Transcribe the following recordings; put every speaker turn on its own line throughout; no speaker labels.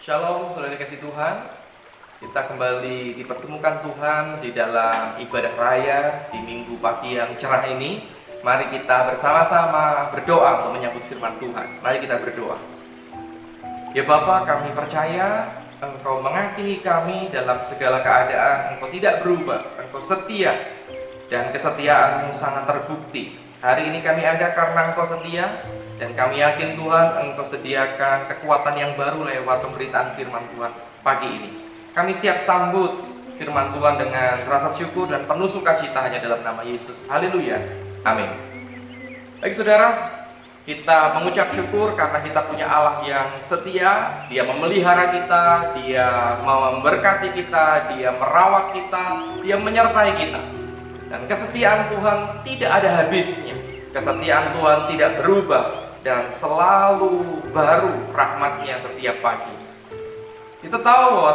Shalom, saudara dikasih Tuhan. Kita kembali dipertemukan Tuhan di dalam ibadah raya di minggu pagi yang cerah ini. Mari kita bersama-sama berdoa untuk menyambut firman Tuhan. Mari kita berdoa. Ya Bapa, kami percaya Engkau mengasihi kami dalam segala keadaan. Engkau tidak berubah, Engkau setia, dan kesetiaan-Mu sangat terbukti. Hari ini kami ada karena Engkau setia, dan kami yakin Tuhan Engkau sediakan kekuatan yang baru lewat pemberitaan firman Tuhan pagi ini. Kami siap sambut firman Tuhan dengan rasa syukur dan penuh sukacita hanya dalam nama Yesus. Haleluya. Amin. Baik saudara, kita mengucap syukur karena kita punya Allah yang setia. Dia memelihara kita, Dia memberkati kita, Dia merawat kita, Dia menyertai kita. Dan kesetiaan Tuhan tidak ada habisnya. Kesetiaan Tuhan tidak berubah dan selalu baru rahmat-Nya setiap pagi. Kita tahu bahwa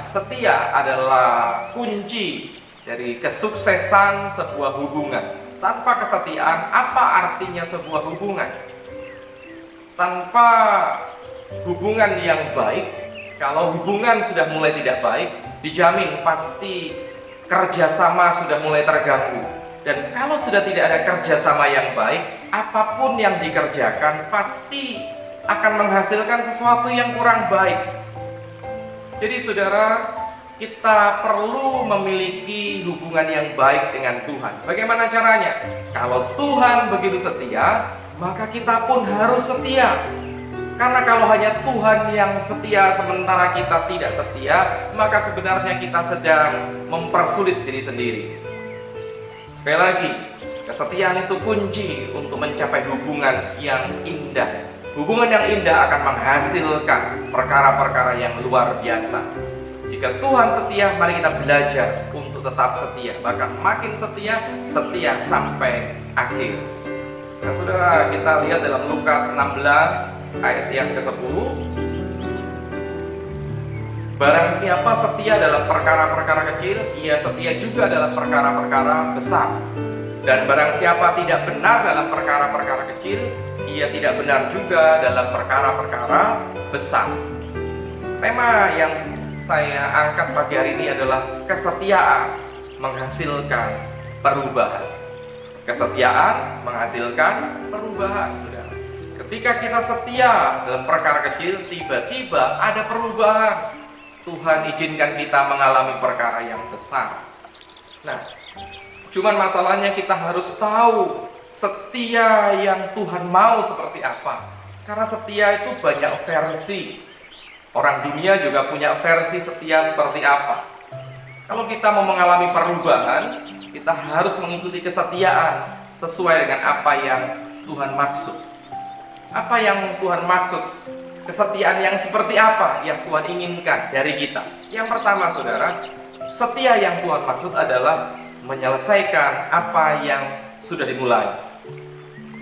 setia adalah kunci dari kesuksesan sebuah hubungan. Tanpa kesetiaan, apa artinya sebuah hubungan? Tanpa hubungan yang baik, kalau hubungan sudah mulai tidak baik, dijamin pasti kerjasama sudah mulai terganggu. Dan kalau sudah tidak ada kerjasama yang baik, apapun yang dikerjakan pasti akan menghasilkan sesuatu yang kurang baik. Jadi saudara, kita perlu memiliki hubungan yang baik dengan Tuhan. Bagaimana caranya? Kalau Tuhan begitu setia, maka kita pun harus setia. Karena kalau hanya Tuhan yang setia sementara kita tidak setia, maka sebenarnya kita sedang mempersulit diri sendiri. Sekali lagi, kesetiaan itu kunci untuk mencapai hubungan yang indah. Hubungan yang indah akan menghasilkan perkara-perkara yang luar biasa. Jika Tuhan setia, mari kita belajar untuk tetap setia. Bahkan makin setia sampai akhir. Nah saudara, kita lihat dalam Lukas 16 ayat yang ke-10. Barang siapa setia dalam perkara-perkara kecil, ia setia juga dalam perkara-perkara besar. Dan barang siapa tidak benar dalam perkara-perkara kecil, ia tidak benar juga dalam perkara-perkara besar. Tema yang saya angkat pagi hari ini adalah kesetiaan menghasilkan perubahan. Kesetiaan menghasilkan perubahan, saudara. Ketika kita setia dalam perkara kecil, tiba-tiba ada perubahan. Tuhan izinkan kita mengalami perkara yang besar. Nah, cuman masalahnya kita harus tahu setia yang Tuhan mau seperti apa. Karena setia itu banyak versi. Orang dunia juga punya versi setia seperti apa. Kalau kita mau mengalami perubahan, kita harus mengikuti kesetiaan sesuai dengan apa yang Tuhan maksud. Apa yang Tuhan maksud? Kesetiaan yang seperti apa yang Tuhan inginkan dari kita? Yang pertama saudara, setia yang Tuhan maksud adalah menyelesaikan apa yang sudah dimulai.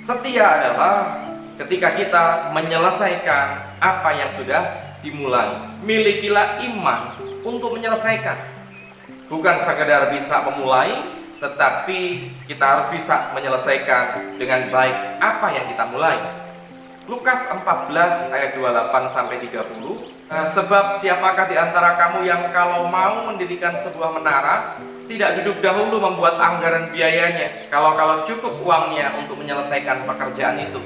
Setia adalah ketika kita menyelesaikan apa yang sudah dimulai. Milikilah iman untuk menyelesaikan. Bukan sekedar bisa memulai, tetapi kita harus bisa menyelesaikan dengan baik apa yang kita mulai. Lukas 14 ayat 28 sampai 30. Sebab siapakah di antara kamu yang kalau mau mendirikan sebuah menara, tidak duduk dahulu membuat anggaran biayanya, kalau cukup uangnya untuk menyelesaikan pekerjaan itu,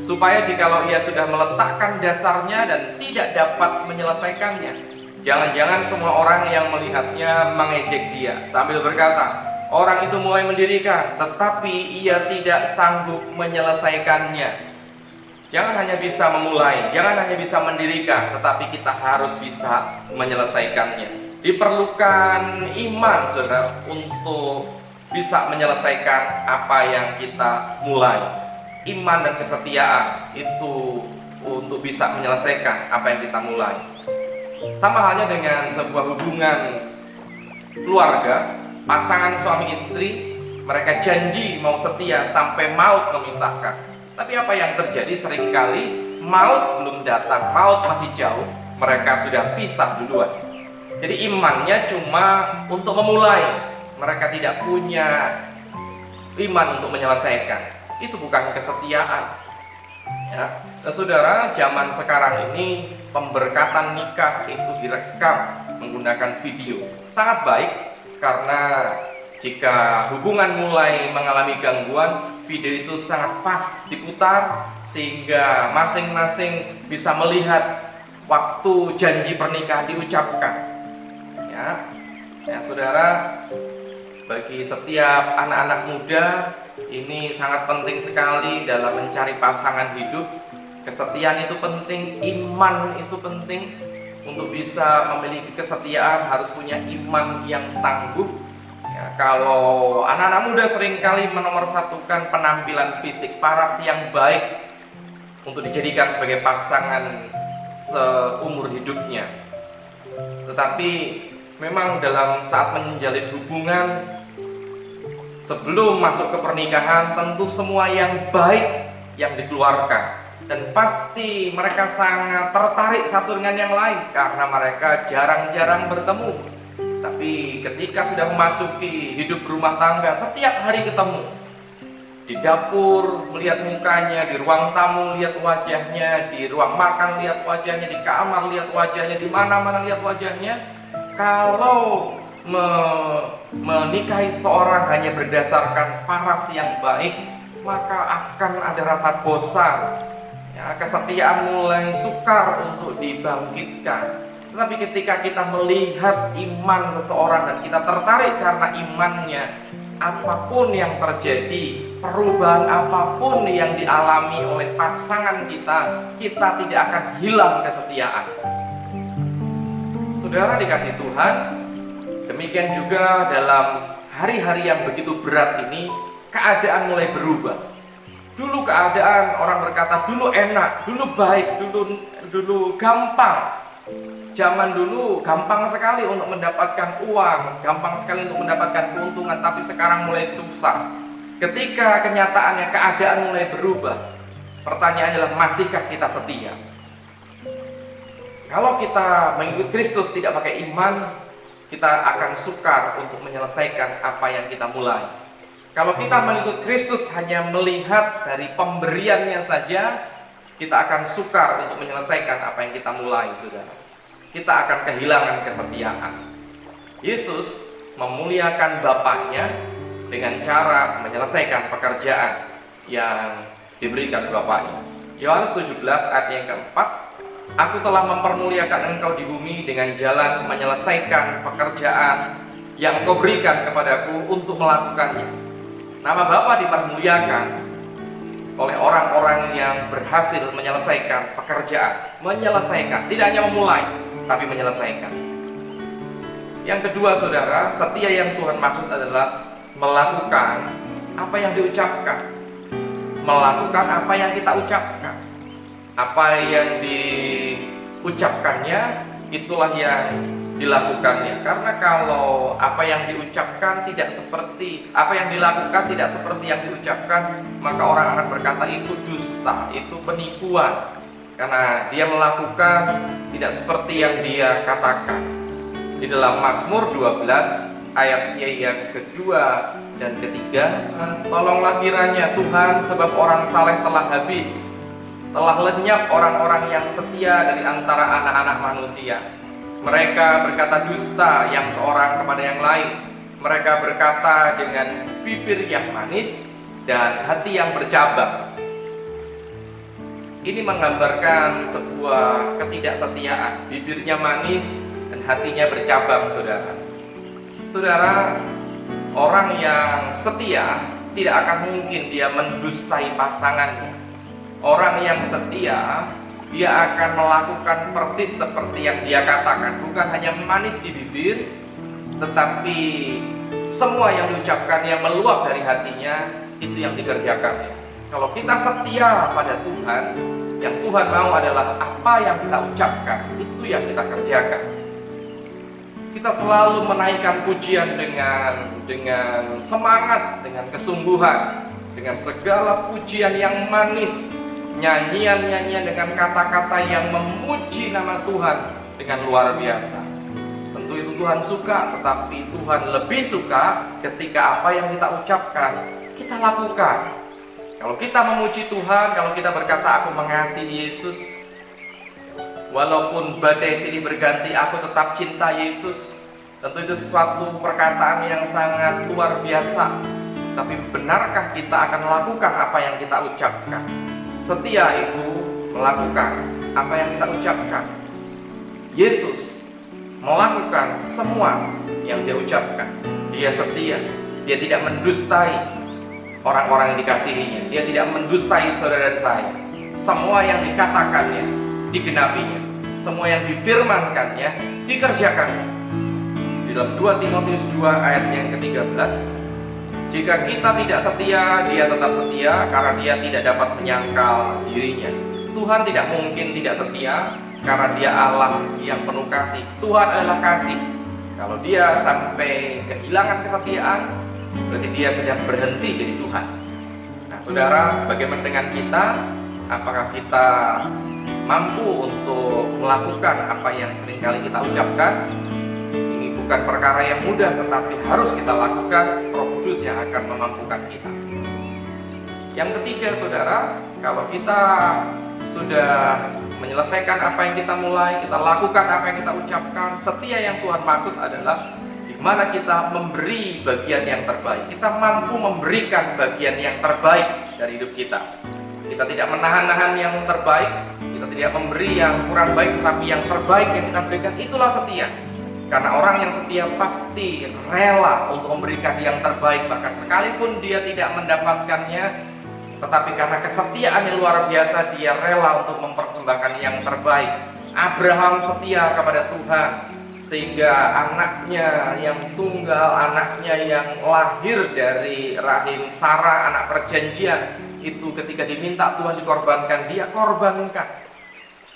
supaya jikalau ia sudah meletakkan dasarnya dan tidak dapat menyelesaikannya, jangan-jangan semua orang yang melihatnya mengejek dia sambil berkata, orang itu mulai mendirikan, tetapi ia tidak sanggup menyelesaikannya. Jangan hanya bisa memulai, jangan hanya bisa mendirikan, tetapi kita harus bisa menyelesaikannya. Diperlukan iman, saudara, untuk bisa menyelesaikan apa yang kita mulai. Iman dan kesetiaan itu untuk bisa menyelesaikan apa yang kita mulai. Sama halnya dengan sebuah hubungan keluarga, pasangan suami istri, mereka janji mau setia sampai maut memisahkan. Tapi apa yang terjadi seringkali maut belum datang, maut masih jauh, mereka sudah pisah duluan. Jadi imannya cuma untuk memulai, mereka tidak punya iman untuk menyelesaikan. Itu bukan kesetiaan. Ya. Nah, saudara, zaman sekarang ini pemberkatan nikah itu direkam menggunakan video. Sangat baik, karena jika hubungan mulai mengalami gangguan, video itu sangat pas diputar sehingga masing-masing bisa melihat waktu janji pernikahan diucapkan. Ya, saudara, bagi setiap anak-anak muda ini sangat penting sekali dalam mencari pasangan hidup. Kesetiaan itu penting, iman itu penting. Untuk bisa memiliki kesetiaan harus punya iman yang tangguh. Ya, kalau anak-anak muda seringkali menomorsatukan penampilan fisik, paras yang baik untuk dijadikan sebagai pasangan seumur hidupnya. Tetapi memang dalam saat menjalin hubungan, sebelum masuk ke pernikahan, tentu semua yang baik yang dikeluarkan. Dan pasti mereka sangat tertarik satu dengan yang lain karena mereka jarang-jarang bertemu. Tapi ketika sudah memasuki hidup rumah tangga, setiap hari ketemu. Di dapur melihat mukanya, di ruang tamu lihat wajahnya, di ruang makan lihat wajahnya, di kamar lihat wajahnya, di mana-mana lihat wajahnya. Kalau menikahi seorang hanya berdasarkan paras yang baik, maka akan ada rasa bosan. Ya, kesetiaan mulai sukar untuk dibangkitkan. Tetapi ketika kita melihat iman seseorang dan kita tertarik karena imannya, apapun yang terjadi, perubahan apapun yang dialami oleh pasangan kita, kita tidak akan hilang kesetiaan. Saudara dikasih Tuhan, demikian juga dalam hari-hari yang begitu berat ini, keadaan mulai berubah. Dulu keadaan orang berkata dulu enak, dulu baik, dulu gampang. Zaman dulu gampang sekali untuk mendapatkan uang, gampang sekali untuk mendapatkan keuntungan, tapi sekarang mulai susah. Ketika kenyataannya keadaan mulai berubah, pertanyaannya adalah masihkah kita setia? Kalau kita mengikut Kristus tidak pakai iman, kita akan sukar untuk menyelesaikan apa yang kita mulai. Kalau kita mengikut Kristus hanya melihat dari pemberiannya saja, kita akan sukar untuk menyelesaikan apa yang kita mulai, saudara. Kita akan kehilangan kesetiaan. Yesus memuliakan Bapaknya dengan cara menyelesaikan pekerjaan yang diberikan Bapaknya. Yohanes 17 ayat yang keempat, Aku telah mempermuliakan engkau di bumi dengan jalan menyelesaikan pekerjaan yang engkau berikan kepadaku untuk melakukannya. Nama Bapa dipermuliakan oleh orang-orang yang berhasil menyelesaikan pekerjaan. Menyelesaikan, tidak hanya memulai, tapi menyelesaikan. Yang kedua, saudara, setia yang Tuhan maksud adalah melakukan apa yang diucapkan. Melakukan apa yang kita ucapkan. Apa yang diucapkannya, itulah yang dilakukannya. Karena kalau apa yang diucapkan tidak seperti apa yang dilakukan, tidak seperti yang diucapkan, maka orang akan berkata itu dusta, itu penipuan, karena dia melakukan tidak seperti yang dia katakan. Di dalam Mazmur 12 ayatnya yang kedua dan ketiga, tolonglah kiranya Tuhan, sebab orang saleh telah habis, telah lenyap orang-orang yang setia dari antara anak-anak manusia. Mereka berkata dusta yang seorang kepada yang lain. Mereka berkata dengan bibir yang manis dan hati yang bercabang. Ini menggambarkan sebuah ketidaksetiaan. Bibirnya manis dan hatinya bercabang, saudara. Saudara, orang yang setia tidak akan mungkin dia mendustai pasangannya. Orang yang setia, dia akan melakukan persis seperti yang dia katakan. Bukan hanya manis di bibir, tetapi semua yang diucapkan, yang meluap dari hatinya, itu yang dikerjakannya. Kalau kita setia pada Tuhan, yang Tuhan mau adalah apa yang kita ucapkan, itu yang kita kerjakan. Kita selalu menaikkan pujian dengan semangat, dengan kesungguhan, dengan segala pujian yang manis, nyanyian-nyanyian dengan kata-kata yang memuji nama Tuhan dengan luar biasa. Tentu itu Tuhan suka, tetapi Tuhan lebih suka ketika apa yang kita ucapkan, kita lakukan. Kalau kita memuji Tuhan, kalau kita berkata aku mengasihi Yesus, Walaupun badai silih berganti, aku tetap cinta Yesus. Tentu itu sesuatu perkataan yang sangat luar biasa. Tapi benarkah kita akan melakukan apa yang kita ucapkan? Setia itu melakukan apa yang kita ucapkan. Yesus melakukan semua yang dia ucapkan. Dia setia. Dia tidak mendustai orang-orang yang dikasihinya. Dia tidak mendustai saudara dan saya. Semua yang dikatakannya digenapinya. Semua yang difirmankannya dikerjakannya. Di dalam 2 Timotius 2 ayat yang ke-13, jika kita tidak setia, dia tetap setia karena dia tidak dapat menyangkal dirinya. Tuhan tidak mungkin tidak setia karena dia Allah yang penuh kasih. Tuhan adalah kasih. Kalau dia sampai kehilangan kesetiaan, berarti dia sedang berhenti jadi Tuhan. Nah saudara, bagaimana dengan kita? Apakah kita mampu untuk melakukan apa yang seringkali kita ucapkan? Ini bukan perkara yang mudah, tetapi harus kita lakukan. Roh Kudus yang akan memampukan kita. Yang ketiga saudara, kalau kita sudah menyelesaikan apa yang kita mulai, kita lakukan apa yang kita ucapkan, setia yang Tuhan maksud adalah di mana kita memberi bagian yang terbaik. Kita mampu memberikan bagian yang terbaik dari hidup kita. Kita tidak menahan-nahan yang terbaik, kita tidak memberi yang kurang baik, tetapi yang terbaik yang kita berikan, itulah setia. Karena orang yang setia pasti rela untuk memberikan yang terbaik, bahkan sekalipun dia tidak mendapatkannya, tetapi karena kesetiaan yang luar biasa, dia rela untuk mempersembahkan yang terbaik. Abraham setia kepada Tuhan, sehingga anaknya yang tunggal, anaknya yang lahir dari rahim Sarah, anak perjanjian, itu ketika diminta Tuhan dikorbankan, dia korbankan.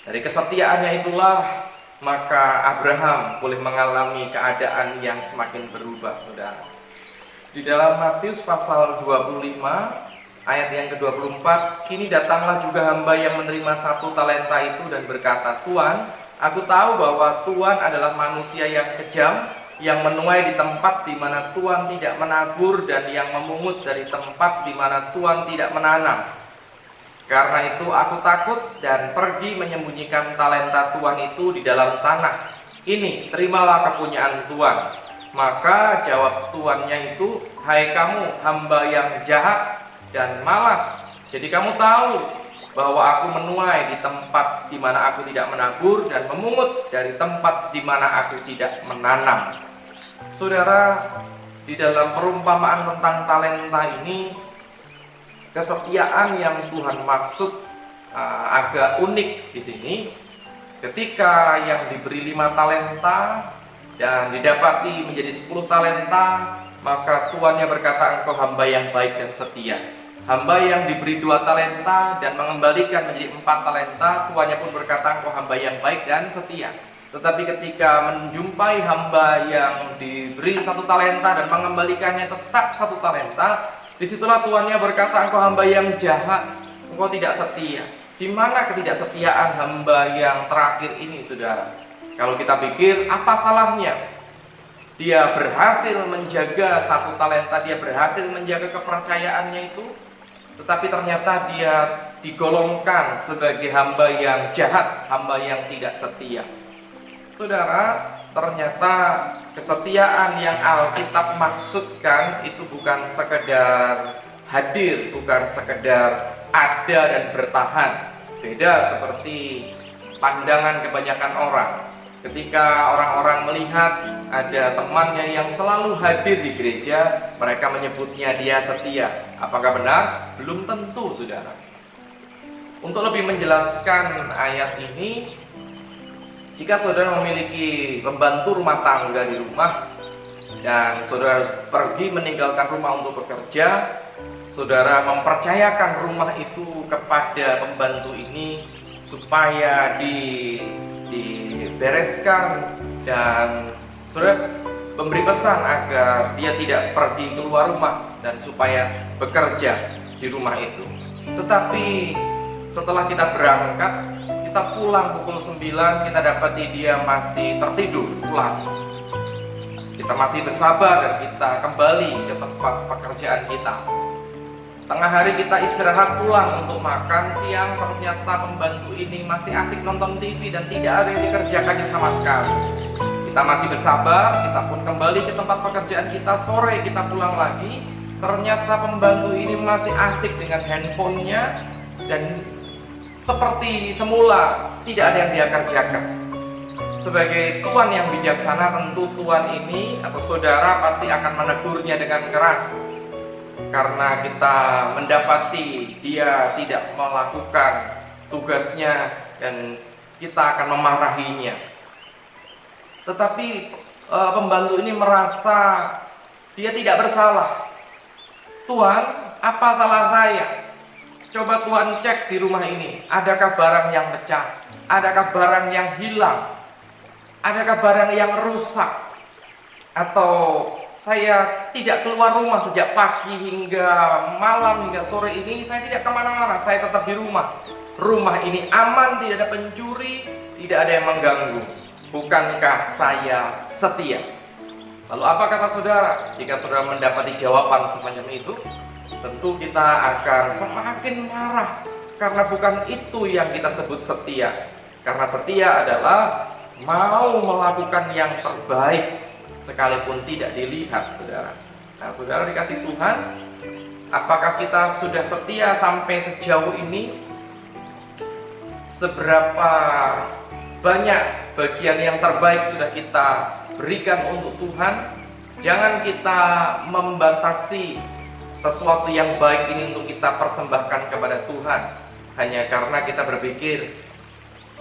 Dari kesetiaannya itulah maka Abraham boleh mengalami keadaan yang semakin berubah, saudara. Di dalam Matius pasal 25 ayat yang ke-24, kini datanglah juga hamba yang menerima 1 talenta itu dan berkata, Tuhan, aku tahu bahwa Tuhan adalah manusia yang kejam, yang menuai di tempat di mana Tuhan tidak menabur, dan yang memungut dari tempat di mana Tuhan tidak menanam. Karena itu aku takut dan pergi menyembunyikan talenta Tuhan itu di dalam tanah. Ini, terimalah kepunyaan Tuhan. Maka jawab tuannya itu, hai kamu hamba yang jahat dan malas. Jadi kamu tahu bahwa aku menuai di tempat di mana aku tidak menabur dan memungut dari tempat di mana aku tidak menanam. Saudara, di dalam perumpamaan tentang talenta ini, kesetiaan yang Tuhan maksud agak unik di sini. Ketika yang diberi 5 talenta dan didapati menjadi 10 talenta, maka tuannya berkata, engkau hamba yang baik dan setia. Hamba yang diberi 2 talenta dan mengembalikan menjadi 4 talenta, tuannya pun berkata, engkau hamba yang baik dan setia. Tetapi ketika menjumpai hamba yang diberi 1 talenta dan mengembalikannya tetap 1 talenta, disitulah tuannya berkata, engkau hamba yang jahat, engkau tidak setia. Di mana ketidaksetiaan hamba yang terakhir ini, saudara? Kalau kita pikir, apa salahnya? Dia berhasil menjaga 1 talenta, dia berhasil menjaga kepercayaannya itu, tetapi ternyata dia digolongkan sebagai hamba yang jahat, hamba yang tidak setia. Saudara, ternyata kesetiaan yang Alkitab maksudkan itu bukan sekedar hadir, bukan sekedar ada dan bertahan. Beda seperti pandangan kebanyakan orang. Ketika orang-orang melihat ada temannya yang selalu hadir di gereja, mereka menyebutnya dia setia. Apakah benar? Belum tentu, saudara. Untuk lebih menjelaskan ayat ini, jika saudara memiliki pembantu rumah tangga di rumah dan saudara harus pergi meninggalkan rumah untuk bekerja, saudara mempercayakan rumah itu kepada pembantu ini supaya dibereskan, dan saudara memberi pesan agar dia tidak pergi keluar rumah dan supaya bekerja di rumah itu. Tetapi setelah kita berangkat, kita pulang pukul 9, kita dapati dia masih tertidur pulas. Kita masih bersabar dan kita kembali ke tempat pekerjaan kita. Tengah hari kita istirahat pulang untuk makan siang, ternyata pembantu ini masih asik nonton TV dan tidak ada yang dikerjakannya sama sekali. Kita masih bersabar, kita pun kembali ke tempat pekerjaan kita. Sore kita pulang lagi, ternyata pembantu ini masih asik dengan handphonenya dan seperti semula tidak ada yang dia kerjakan. Sebagai Tuhan yang bijaksana, tentu Tuhan ini atau saudara pasti akan menegurnya dengan keras. Karena kita mendapati dia tidak melakukan tugasnya dan kita akan memarahinya. Tetapi pembantu ini merasa dia tidak bersalah. Tuhan, apa salah saya? Coba Tuhan cek di rumah ini, adakah barang yang pecah? Adakah barang yang hilang? Adakah barang yang rusak? Atau saya tidak keluar rumah sejak pagi hingga malam, hingga sore ini saya tidak kemana-mana, saya tetap di rumah. Rumah ini aman, tidak ada pencuri, tidak ada yang mengganggu. Bukankah saya setia? Lalu apa kata saudara? Jika saudara mendapati jawaban semacam itu, tentu kita akan semakin marah. Karena bukan itu yang kita sebut setia. Karena setia adalah mau melakukan yang terbaik sekalipun tidak dilihat, saudara. Nah, saudara dikasih Tuhan, apakah kita sudah setia sampai sejauh ini? Seberapa banyak bagian yang terbaik sudah kita berikan untuk Tuhan? Jangan kita membatasi sesuatu yang baik ini untuk kita persembahkan kepada Tuhan hanya karena kita berpikir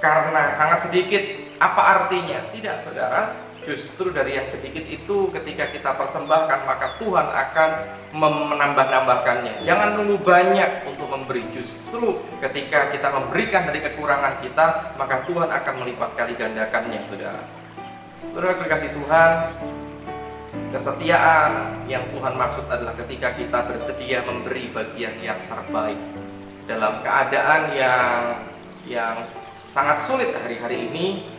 karena sangat sedikit, apa artinya? Tidak, saudara. Justru dari yang sedikit itu ketika kita persembahkan, maka Tuhan akan menambah-nambahkannya. Jangan nunggu banyak untuk memberi. Justru ketika kita memberikan dari kekurangan kita, maka Tuhan akan melipat kali gandakannya, saudara. Saudara dikasih Tuhan, kesetiaan yang Tuhan maksud adalah ketika kita bersedia memberi bagian yang terbaik dalam keadaan yang sangat sulit hari-hari ini.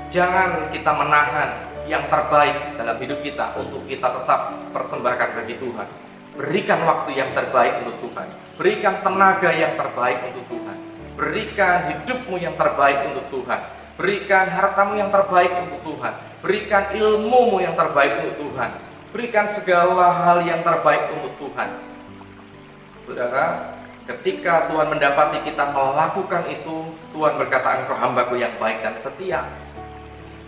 Jangan kita menahan yang terbaik dalam hidup kita untuk kita tetap persembahkan bagi Tuhan. Berikan waktu yang terbaik untuk Tuhan, berikan tenaga yang terbaik untuk Tuhan, berikan hidupmu yang terbaik untuk Tuhan, berikan hartamu yang terbaik untuk Tuhan, berikan ilmumu yang terbaik untuk Tuhan, berikan segala hal yang terbaik untuk Tuhan. Saudara, ketika Tuhan mendapati kita melakukan itu, Tuhan berkata, engkau hambaku yang baik dan setia.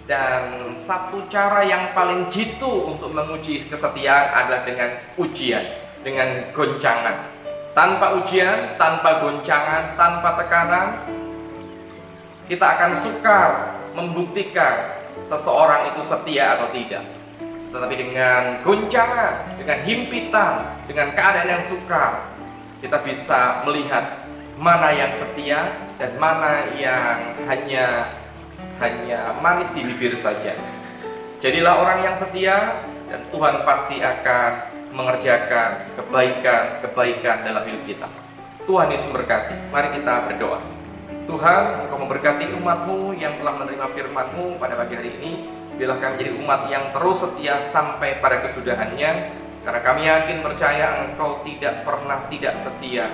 Dan satu cara yang paling jitu untuk menguji kesetiaan adalah dengan ujian, dengan goncangan. Tanpa ujian, tanpa goncangan, tanpa tekanan, kita akan sukar membuktikan seseorang itu setia atau tidak. Tetapi dengan goncangan, dengan himpitan, dengan keadaan yang sukar, kita bisa melihat mana yang setia dan mana yang hanya manis di bibir saja. Jadilah orang yang setia dan Tuhan pasti akan mengerjakan kebaikan dalam hidup kita. Tuhan Yesus memberkati. Mari kita berdoa. Tuhan, Engkau memberkati umat-Mu yang telah menerima firman-Mu pada pagi hari ini. Biarlah kami menjadi umat yang terus setia sampai pada kesudahannya, karena kami yakin percaya Engkau tidak pernah tidak setia.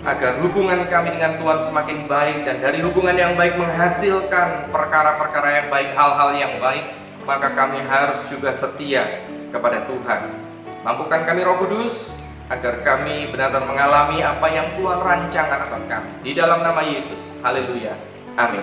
Agar hubungan kami dengan Tuhan semakin baik, dan dari hubungan yang baik menghasilkan perkara-perkara yang baik, hal-hal yang baik, maka kami harus juga setia kepada Tuhan. Mampukan kami Roh Kudus, agar kami benar-benar mengalami apa yang Tuhan rancangkan atas kami. Di dalam nama Yesus, haleluya, amin.